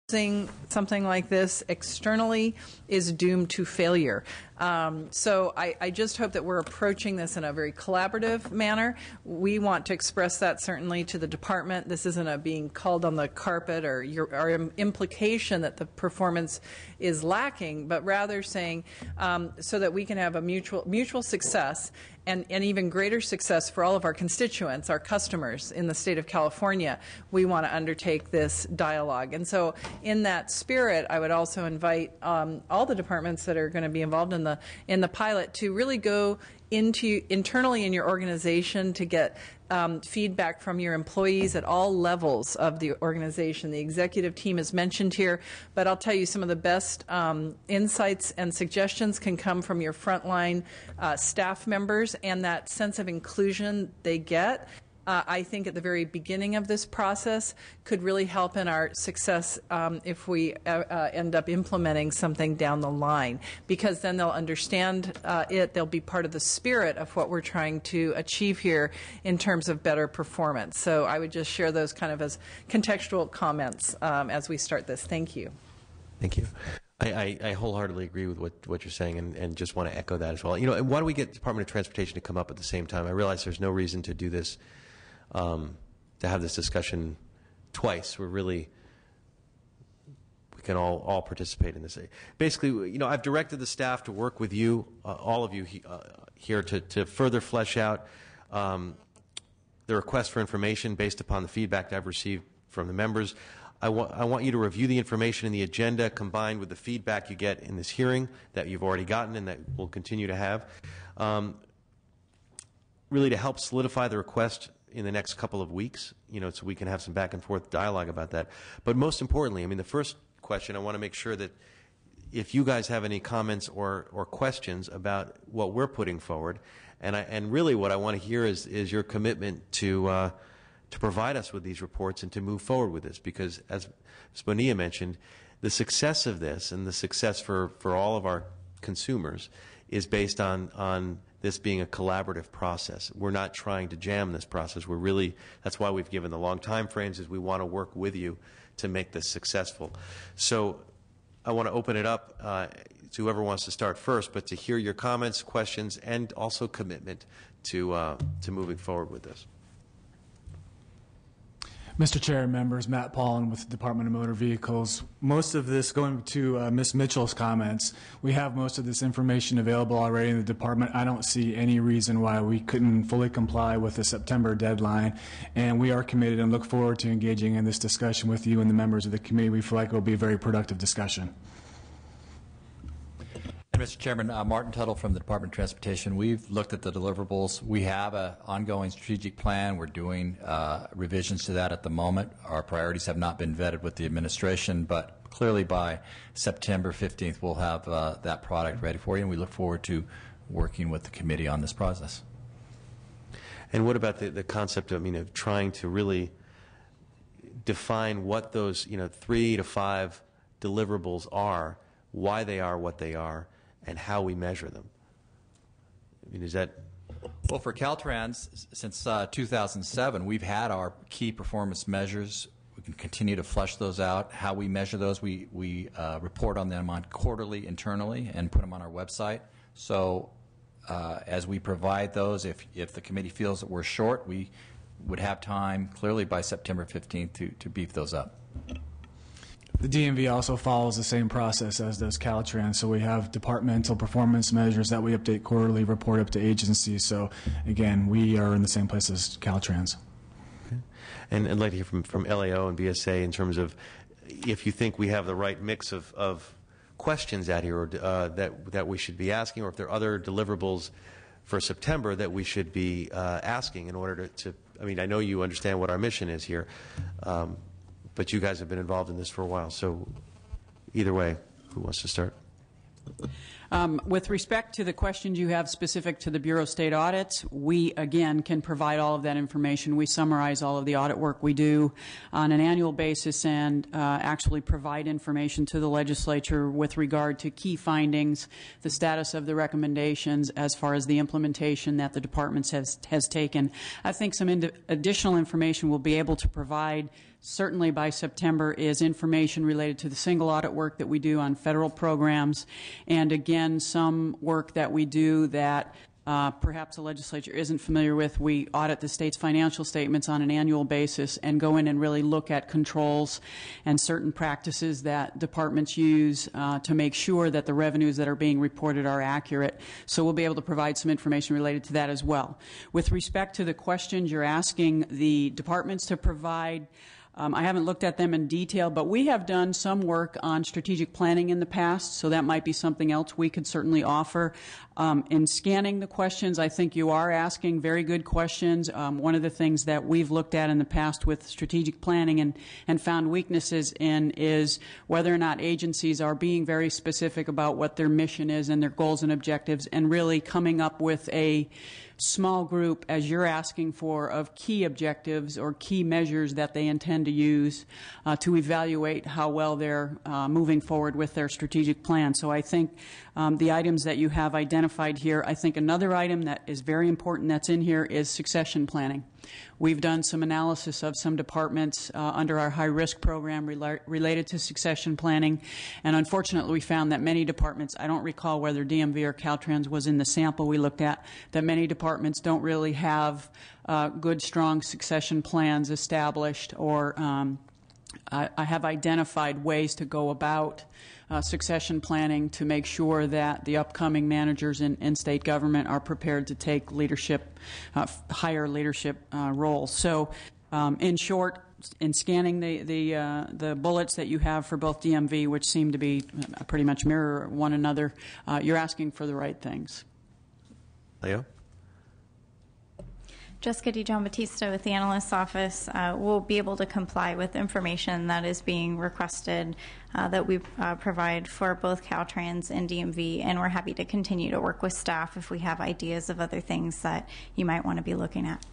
something like this externally is doomed to failure. So I just hope that we're approaching this in a very collaborative manner. We want to express that certainly to the department. This isn't a being called on the carpet or implication that the performance is lacking, but rather saying so that we can have a mutual success and even greater success for all of our constituents, our customers in the state of California. We want to undertake this dialogue. And so in that spirit, I would also invite all the departments that are going to be involved in the pilot to really go into internally in your organization to get feedback from your employees at all levels of the organization. The executive team is mentioned here, but I'll tell you some of the best insights and suggestions can come from your frontline staff members, and that sense of inclusion they get. I think at the very beginning of this process could really help in our success if we end up implementing something down the line, because then they'll understand it. They'll be part of the spirit of what we're trying to achieve here in terms of better performance. So I would just share those kind of as contextual comments as we start this. Thank you. Thank you. I wholeheartely agree with what you're saying, and just want to echo that as well. You know, why don't we get Department of Transportation to come up at the same time? I realize there's no reason to do this, to have this discussion twice. We can all participate in this. Basically, you know, I've directed the staff to work with you, all of you here, to further flesh out the request for information based upon the feedback that I've received from the members. I want you to review the information in the agenda combined with the feedback you get in this hearing that you've already gotten and that we'll continue to have. Really to help solidify the request in the next couple of weeks, you know, so we can have some back and forth dialogue about that. But most importantly, I mean, the first question, I want to make sure that if you guys have any comments or questions about what we're putting forward, and really what I want to hear is your commitment to provide us with these reports and to move forward with this, because as Bonilla mentioned, the success of this and the success for all of our consumers is based on this being a collaborative process. We're not trying to jam this process. We're really, that's why we've given the long time frames, is we want to work with you to make this successful. So I want to open it up to whoever wants to start first, but to hear your comments, questions, and also commitment to moving forward with this. Mr. Chair and members, Matt Paulin with the Department of Motor Vehicles. Most of this, going to Ms. Mitchell's comments, we have most of this information available already in the department. I don't see any reason why we couldn't fully comply with the September deadline, and we are committed and look forward to engaging in this discussion with you and the members of the committee. We feel like it will be a very productive discussion. Mr. Chairman, Martin Tuttle from the Department of Transportation. We've looked at the deliverables. We have an ongoing strategic plan. We're doing revisions to that at the moment. Our priorities have not been vetted with the administration, but clearly by September 15th we'll have that product ready for you, and we look forward to working with the committee on this process. And what about the concept of, of trying to really define what those 3 to 5 deliverables are, why they are what they are, and how we measure them? I mean, is that... Well, for Caltrans, since 2007, we've had our key performance measures. We can continue to flesh those out. How we measure those, we report on them on quarterly internally and put them on our website. So as we provide those, if the committee feels that we're short, we would have time clearly by September 15th to beef those up. The DMV also follows the same process as does Caltrans, so we have departmental performance measures that we update quarterly, report up to agencies. So again, we are in the same place as Caltrans. Okay. And I'd like to hear from LAO and BSA in terms of if you think we have the right mix of questions out here, or that we should be asking, or if there are other deliverables for September that we should be asking in order to I mean, I know you understand what our mission is here. But you guys have been involved in this for a while, so either way, who wants to start? With respect to the questions you have specific to the Bureau of State Audits, we, again, can provide all of that information. We summarize all of the audit work we do on an annual basis and actually provide information to the legislature with regard to key findings, the status of the recommendations as far as the implementation that the department has taken. I think some additional information we'll be able to provide certainly by September is information related to the single audit work that we do on federal programs, and again, some work that we do that perhaps the legislature isn't familiar with. We audit the state's financial statements on an annual basis and go in and really look at controls and certain practices that departments use to make sure that the revenues that are being reported are accurate. So we'll be able to provide some information related to that as well. With respect to the questions you're asking the departments to provide, I haven't looked at them in detail, but we have done some work on strategic planning in the past, so that might be something else we could certainly offer. In scanning the questions, I think you are asking very good questions. One of the things that we've looked at in the past with strategic planning and found weaknesses in is whether or not agencies are being very specific about what their mission is and their goals and objectives, and really coming up with a small group, as you're asking for, of key objectives or key measures that they intend to use to evaluate how well they're moving forward with their strategic plan. So I think the items that you have identified here, I think another item that is very important that's in here is succession planning. We've done some analysis of some departments under our high-risk program related to succession planning, and unfortunately we found that many departments, I don't recall whether DMV or Caltrans was in the sample we looked at, that many departments don't really have good, strong succession plans established, or I have identified ways to go about succession planning to make sure that the upcoming managers in state government are prepared to take leadership, higher leadership roles. So, in short, in scanning the bullets that you have for both DMV, which seem to be pretty much mirror one another, you're asking for the right things. Leo? Jessica DiGiambattista with the Analyst's Office will be able to comply with information that is being requested that we provide for both Caltrans and DMV, and we're happy to continue to work with staff if we have ideas of other things that you might want to be looking at.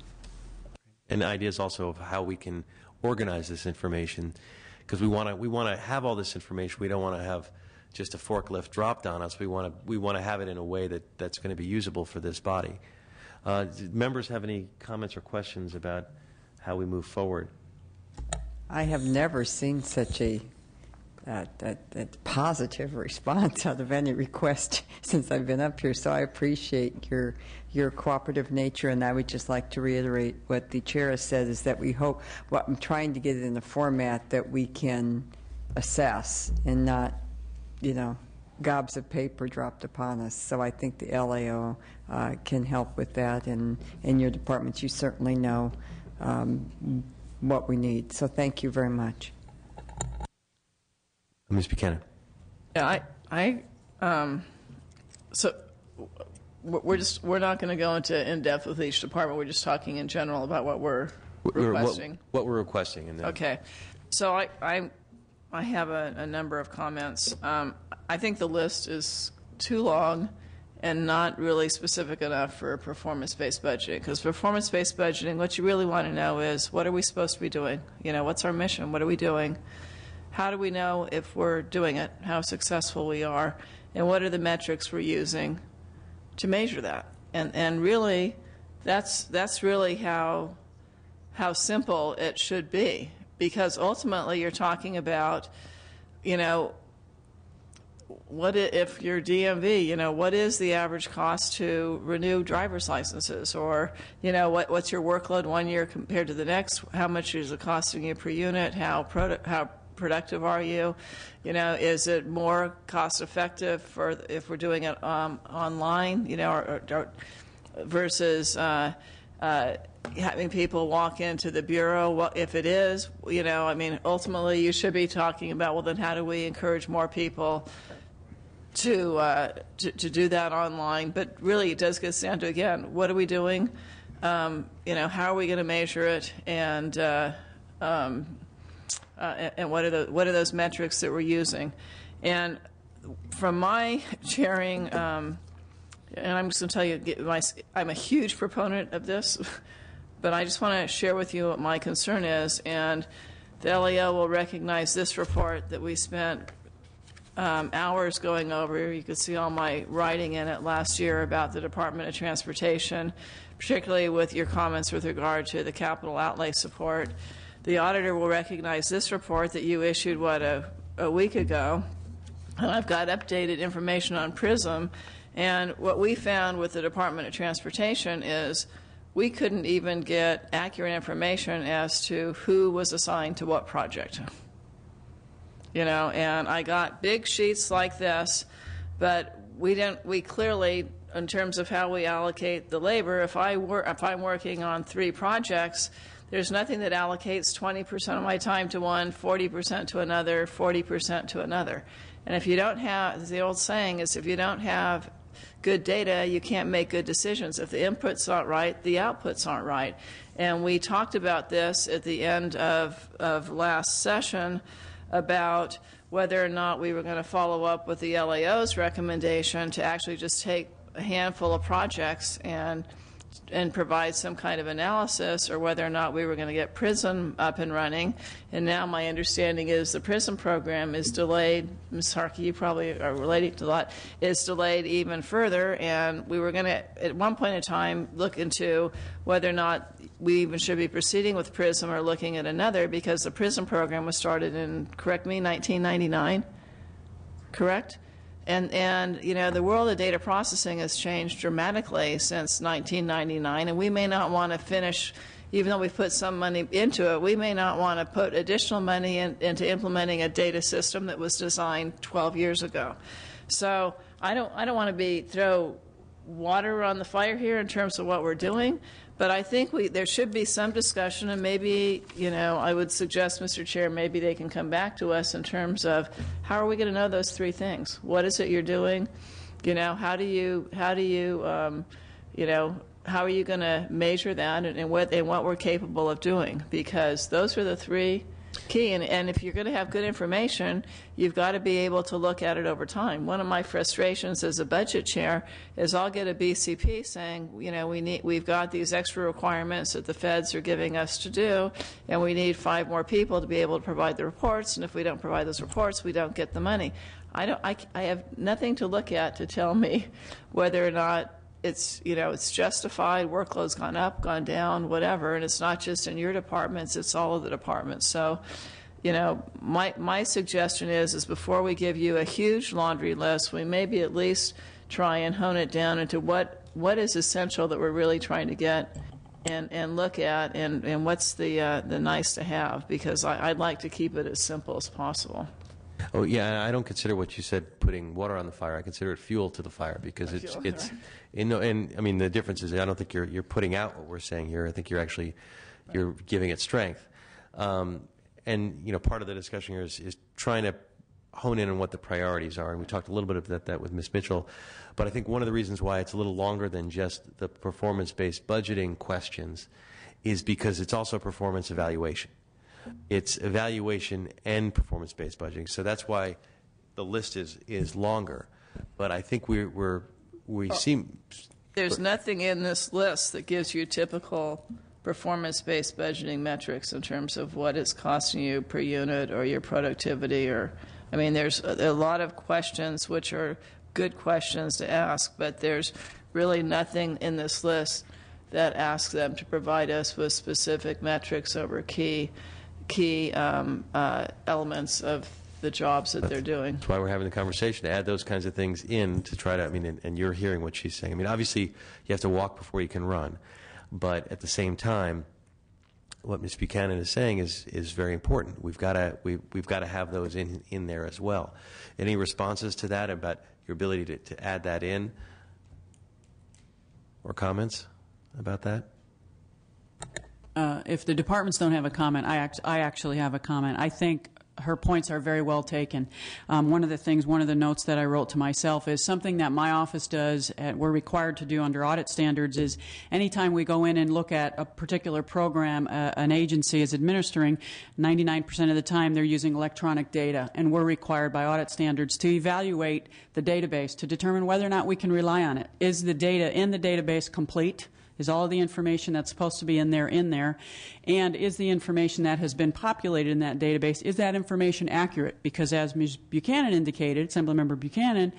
And ideas also of how we can organize this information, because we want to have all this information. We don't want to have just a forklift dropped on us. We want to have it in a way that's going to be usable for this body. Do members have any comments or questions about how we move forward? I have never seen such a positive response out of any request since I've been up here, so I appreciate your cooperative nature, and I would just like to reiterate what the chair has said, is that we hope, well, I'm trying to get it in a format that we can assess and not, gobs of paper dropped upon us. So I think the LAO can help with that, and in your departments you certainly know what we need. So thank you very much. Ms. Buchanan. Yeah, so we're not going to go into in depth with each department. We're just talking in general about what we're requesting. What we're requesting. And okay, so I have a number of comments. I think the list is too long and not really specific enough for performance-based budgeting. Because performance-based budgeting, what you really want to know is, what are we supposed to be doing? What's our mission? What are we doing? How do we know if we're doing it, how successful we are, and what are the metrics we're using to measure that? And really, that's really how simple it should be, because ultimately you're talking about, what if you're DMV, what is the average cost to renew driver's licenses? Or, what's your workload one year compared to the next? How much is it costing you per unit? How productive are you? Is it more cost effective if we're doing it online, or versus having people walk into the bureau? Well, if it is, ultimately you should be talking about, well, then how do we encourage more people to do that online? But really, it does get down to, again, what are we doing? How are we going to measure it? And what are those metrics that we're using? And from my chairing, and I'm just going to tell you, I'm a huge proponent of this, but I just want to share with you what my concern is, and the LAO will recognize this report that we spent hours going over. You could see all my writing in it last year about the Department of Transportation, particularly with your comments with regard to the capital outlay support. The auditor will recognize this report that you issued, a week ago, and I've got updated information on PRISM. And what we found with the Department of Transportation is we couldn't even get accurate information as to who was assigned to what project. And I got big sheets like this, but we clearly, in terms of how we allocate the labor, if I'm working on 3 projects, there's nothing that allocates 20% of my time to one, 40% to another, 40% to another. And if you don't have, as the old saying is, if you don't have good data, you can't make good decisions. If the inputs aren't right, the outputs aren't right. And we talked about this at the end of last session about whether or not we were going to follow up with the LAO's recommendation to actually just take a handful of projects and provide some kind of analysis, or whether or not we were going to get PRISM up and running. And now my understanding is the PRISM program is delayed. Ms. Harkey, you probably are relating to that. It's delayed even further, and we were going to, at one point in time, look into whether or not we even should be proceeding with PRISM or looking at another, because the PRISM program was started in, correct me, 1999, correct? And the world of data processing has changed dramatically since 1999, and we may not want to finish, even though we put some money into it, we may not want to put additional money into implementing a data system that was designed 12 years ago. So I don't want to throw water on the fire here in terms of what we're doing, but I think there should be some discussion, and maybe, I would suggest, Mr. Chair, maybe they can come back to us in terms of how are we going to know those 3 things? What is it you're doing? How are you going to measure that, and what we're capable of doing? Because those are the 3 key, and if you're going to have good information, you've got to be able to look at it over time. One of my frustrations as a budget chair is I'll get a BCP saying, we've got these extra requirements that the feds are giving us to do, and we need 5 more people to be able to provide the reports, and if we don't provide those reports, we don't get the money. I have nothing to look at to tell me whether or not it's justified, workload's gone up, gone down, whatever, and it's not just in your departments, it's all of the departments. So, my suggestion is before we give you a huge laundry list, we maybe at least try and hone it down into what is essential that we're really trying to get and look at, and what's the nice to have, because I'd like to keep it as simple as possible. Oh yeah, I don't consider what you said putting water on the fire. I consider it fuel to the fire, because and I mean the difference is I don't think you're putting out what we're saying here. I think you're giving it strength. And part of the discussion here is trying to hone in on what the priorities are. And we talked a little bit about that with Ms. Mitchell. But I think one of the reasons why it's a little longer than just the performance-based budgeting questions is because it's also performance evaluation. It's evaluation and performance-based budgeting. So that's why the list is longer. But I think we seem... There's nothing in this list that gives you typical performance-based budgeting metrics in terms of what it's costing you per unit or your productivity. There's a lot of questions which are good questions to ask, but there's really nothing in this list that asks them to provide us with specific metrics over key elements of the jobs that they're doing. That's why we're having the conversation, to add those kinds of things in to try to, and you're hearing what she's saying. Obviously, you have to walk before you can run. But at the same time, what Ms. Buchanan is saying is very important. We've got to have those in there as well. Any responses to that about your ability to add that in, or comments about that? If the departments don't have a comment, I actually have a comment. I think her points are very well taken. One of the notes that I wrote to myself is something that my office does, we're required to do under audit standards, is anytime we go in and look at a particular program an agency is administering, 99% of the time they're using electronic data, and we're required by audit standards to evaluate the database to determine whether or not we can rely on it. Is the data in the database complete? Is all of the information that's supposed to be in there? And is the information that has been populated in that database, is that information accurate? Because as Ms. Buchanan indicated, Assemblymember Buchanan,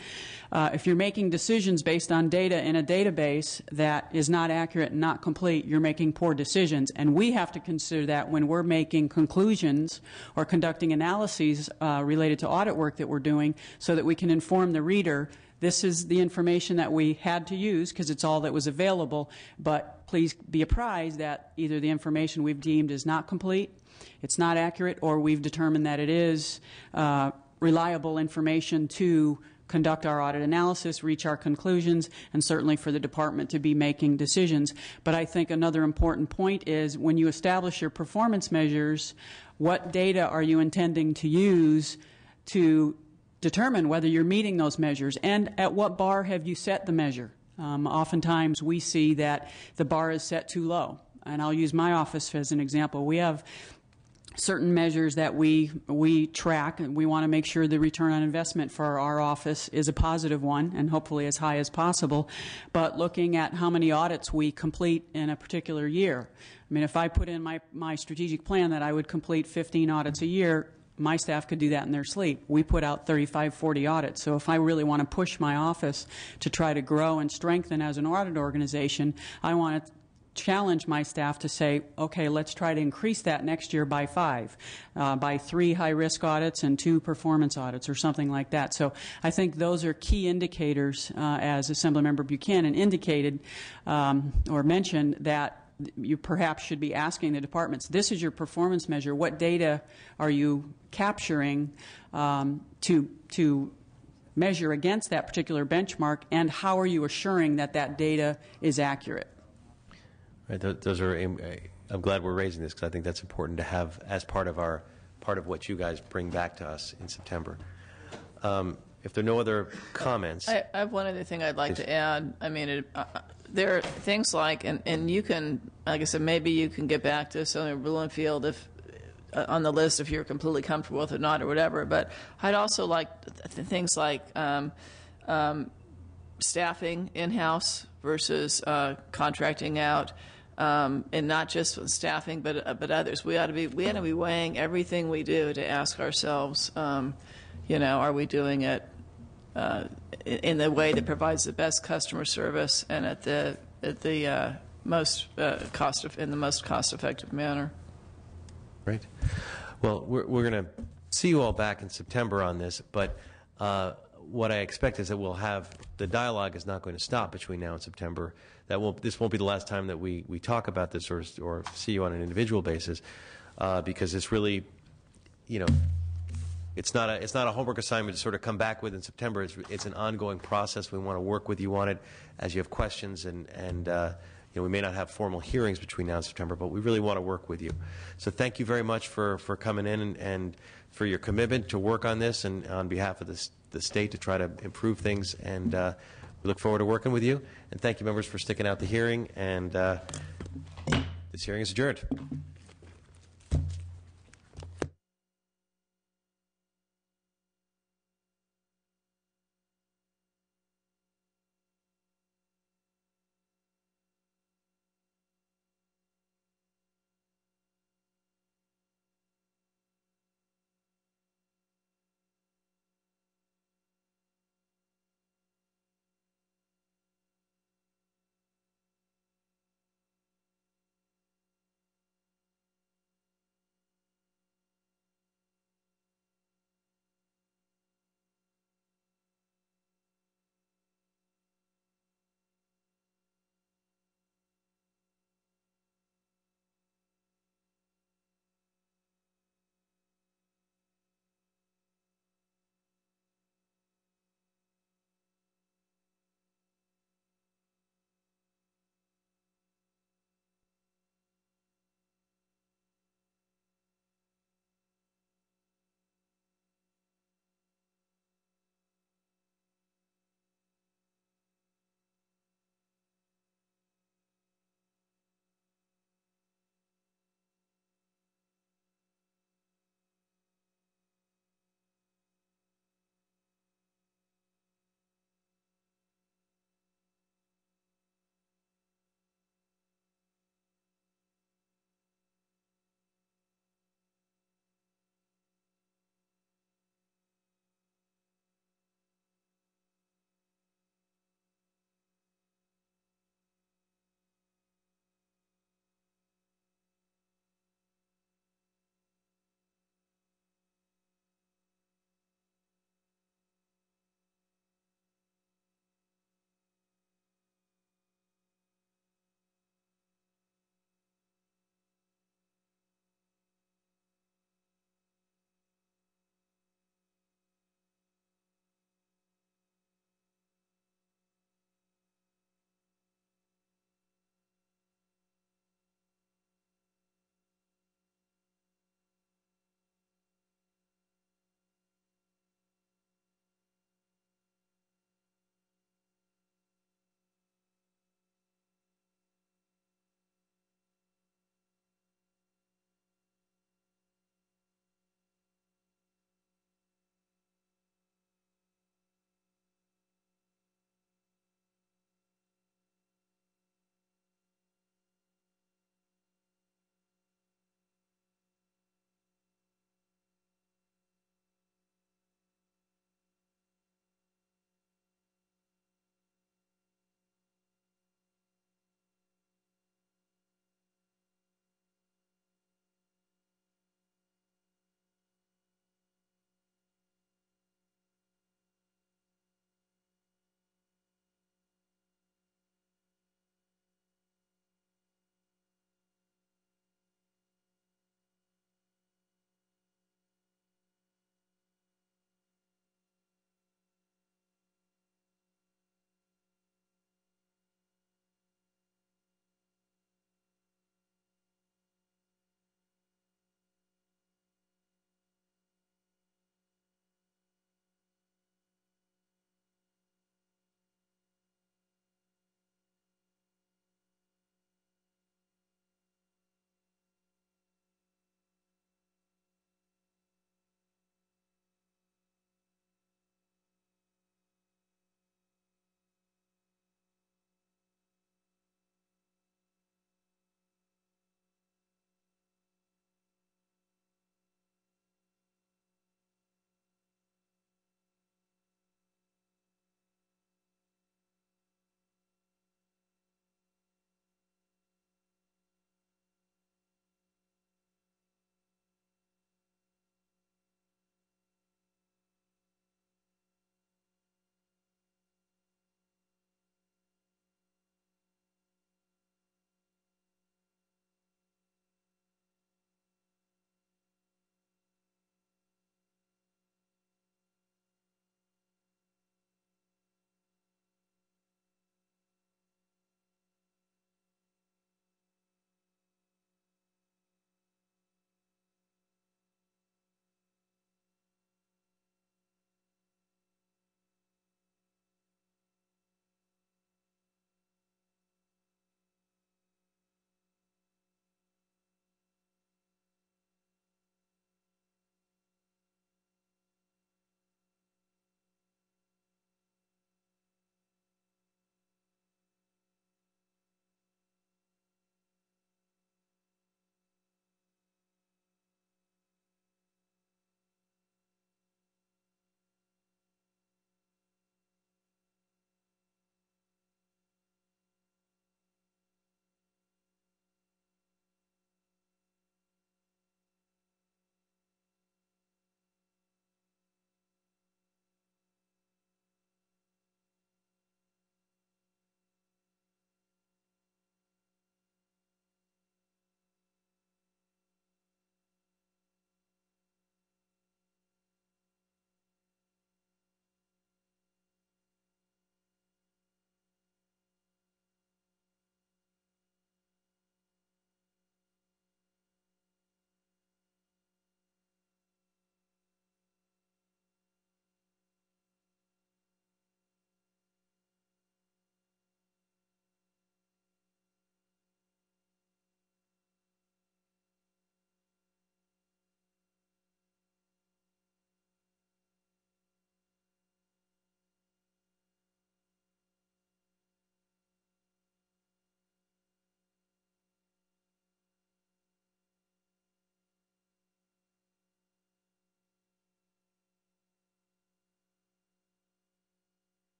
if you're making decisions based on data in a database that is not accurate and not complete, you're making poor decisions. And we have to consider that when we're making conclusions or conducting analyses related to audit work that we're doing, so that we can inform the reader, this is the information that we had to use because it's all that was available, but please be apprised that either the information we've deemed is not complete, it's not accurate, or we've determined that it is reliable information to conduct our audit analysis, reach our conclusions, and certainly for the department to be making decisions. But I think another important point is when you establish your performance measures, what data are you intending to use to determine whether you're meeting those measures, and at what bar have you set the measure? Oftentimes we see that the bar is set too low, and I'll use my office as an example. We have certain measures that we track, and we want to make sure the return on investment for our office is a positive one and hopefully as high as possible. But looking at how many audits we complete in a particular year, I mean, if I put in my strategic plan that I would complete 15 audits a year, my staff could do that in their sleep. We put out 35, 40 audits. So if I really want to push my office to try to grow and strengthen as an audit organization, I want to challenge my staff to say, okay, let's try to increase that next year by 5, by 3 high-risk audits and 2 performance audits or something like that. So I think those are key indicators, as Assemblymember Buchanan indicated or mentioned, that you perhaps should be asking the departments, this is your performance measure. What data are you capturing to measure against that particular benchmark, and how are you assuring that that data is accurate? Right, those are. I'm glad we're raising this because I think that's important to have as part of what you guys bring back to us in September. If there are no other comments, I have one other thing I'd like to add. I mean, there are things like, and you can, like I said, maybe you can get back to Senator Blumenfield if on the list if you're completely comfortable with it or not or whatever. But I'd also like things like staffing in-house versus contracting out, and not just with staffing, but others. We ought to be weighing everything we do to ask ourselves, are we doing it in the way that provides the best customer service and at the most cost-effective manner. Right. Well, we're going to see you all back in September on this, but what I expect is that the dialogue is not going to stop between now and September. This won't be the last time that we talk about this or see you on an individual basis, because it's really, it's not a homework assignment to sort of come back with in September. It's an ongoing process. We want to work with you on it as you have questions, and we may not have formal hearings between now and September, but we really want to work with you. So thank you very much for coming in and for your commitment to work on this and on behalf of the state to try to improve things. And we look forward to working with you. And thank you, members, for sticking out the hearing. And this hearing is adjourned.